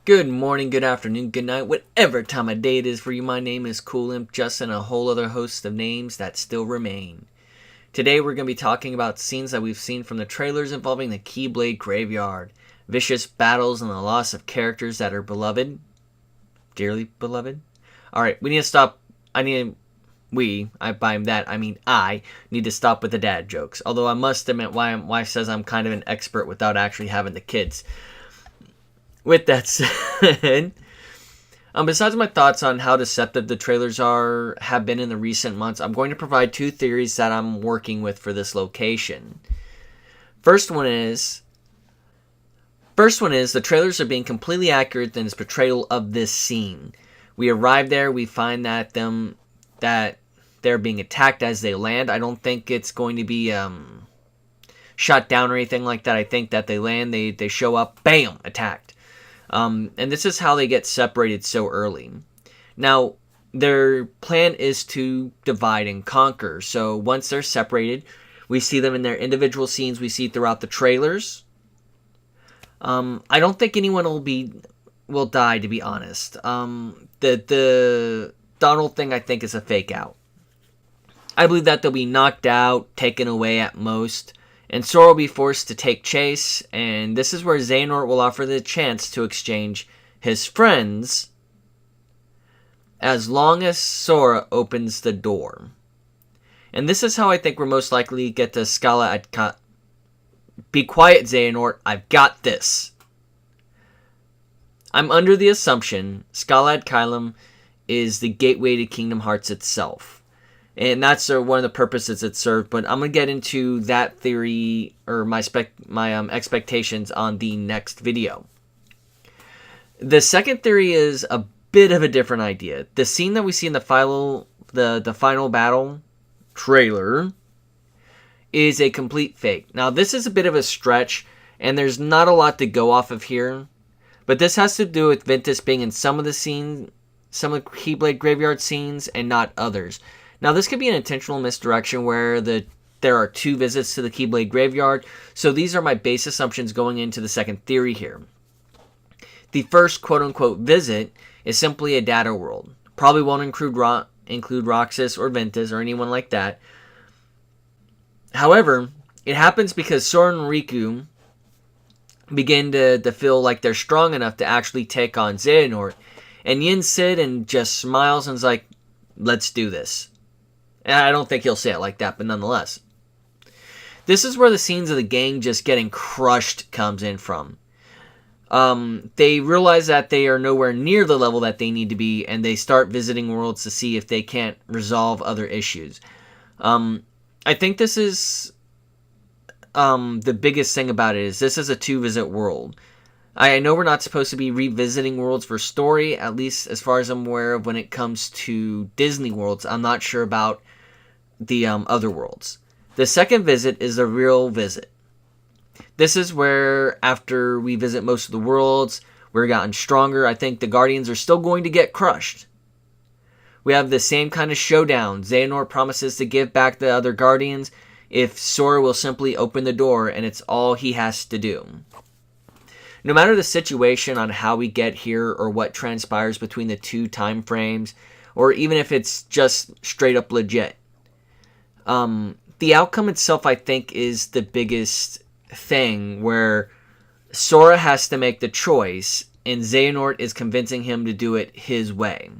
Good morning, good afternoon, good night, whatever time of day it is for you. My name is KewlImp, just in a whole other host of names that still remain. Today we're going to be talking about scenes that we've seen from the trailers involving the Keyblade graveyard, vicious battles and the loss of characters that are beloved, dearly beloved. Alright, we need to stop. I need to stop with the dad jokes. Although I must admit, my wife says I'm kind of an expert without actually having the kids. With that said, besides my thoughts on how deceptive the trailers have been in the recent months, I'm going to provide two theories that I'm working with for this location. First one is the trailers are being completely accurate in its portrayal of this scene. We arrive there, we find that they're being attacked as they land. I don't think it's going to be shot down or anything like that. I think that they land, they show up, bam, attacked. And this is how they get separated so early. Now, their plan is to divide and conquer. So once they're separated, we see them in their individual scenes we see throughout the trailers. I don't think anyone will die, to be honest. The Donald thing, I think, is a fake out. I believe that they'll be knocked out, taken away at most, and Sora will be forced to take chase, and this is where Xehanort will offer the chance to exchange his friends as long as Sora opens the door. And this is how I think we're most likely to get to Scala at Be quiet, Xehanort, I've got this. I'm under the assumption Scala at KewlImp is the gateway to Kingdom Hearts itself. And that's one of the purposes it served. But I'm going to get into that theory, or my expectations on the next video. The second theory is a bit of a different idea. The scene that we see in the final battle trailer is a complete fake. Now, this is a bit of a stretch, and there's not a lot to go off of here. But this has to do with Ventus being in some of the scenes, some of the Keyblade graveyard scenes, and not others. Now, this could be an intentional misdirection where there are two visits to the Keyblade graveyard, so these are my base assumptions going into the second theory here. The first quote-unquote visit is simply a data world. Probably won't include Roxas or Ventus or anyone like that. However, it happens because Sora and Riku begin to feel like they're strong enough to actually take on Xehanort, and Yin Sid and just smiles and is like, let's do this. And I don't think he'll say it like that, but nonetheless. This is where the scenes of the gang just getting crushed comes in from. They realize that they are nowhere near the level that they need to be, and they start visiting worlds to see if they can't resolve other issues. I think this is the biggest thing about it is this is a two-visit world. I know we're not supposed to be revisiting worlds for story, at least as far as I'm aware of when it comes to Disney worlds. I'm not sure about the other worlds. The second visit is a real visit. This is where, after we visit most of the worlds, we're gotten stronger. I think the Guardians are still going to get crushed. We have the same kind of showdown. Xehanort promises to give back the other Guardians if Sora will simply open the door, and it's all he has to do. No matter the situation on how we get here or what transpires between the two time frames, or even if it's just straight up legit, the outcome itself, I think, is the biggest thing, where Sora has to make the choice, and Xehanort is convincing him to do it his way.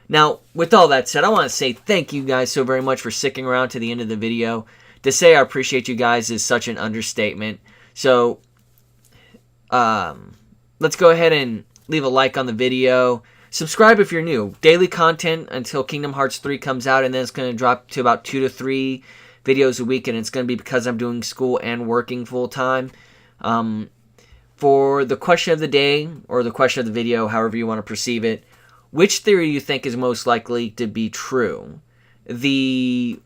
Now, with all that said, I want to say thank you guys so very much for sticking around to the end of the video. To say I appreciate you guys is such an understatement. So, let's go ahead and leave a like on the video. Subscribe if you're new. Daily content until Kingdom Hearts 3 comes out, and then it's going to drop to about 2 to 3 videos a week, and it's going to be because I'm doing school and working full-time. For the question of the day, or the question of the video, however you want to perceive it, which theory do you think is most likely to be true? The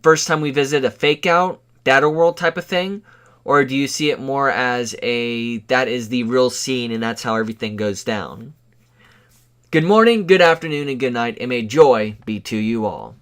first time we visit a fake-out, data world type of thing? Or do you see it more as that is the real scene and that's how everything goes down? Good morning, good afternoon, and good night, and may joy be to you all.